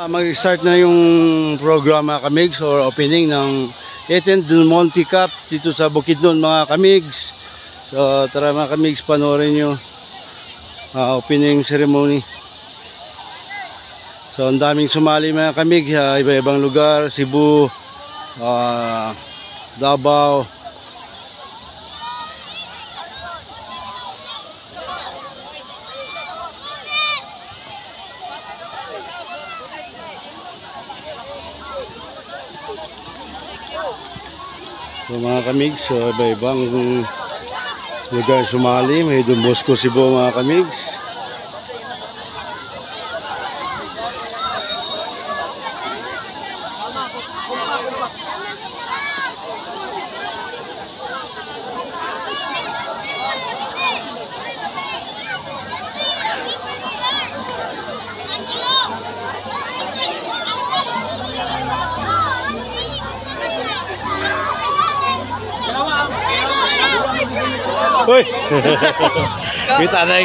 Mag-start na yung programa Kamigs or opening ng 18th Del Monte Cup dito sa Bukidnon mga Kamigs. So tara mga Kamigs, panoorin nyo opening ceremony. So ang daming sumali mga Kamigs, iba-ibang lugar, Cebu, Davao. So mga Kamigs, iba-ibang lugar sumali. May Don Bosco, Cebu mga Kamigs. Uy! Kita na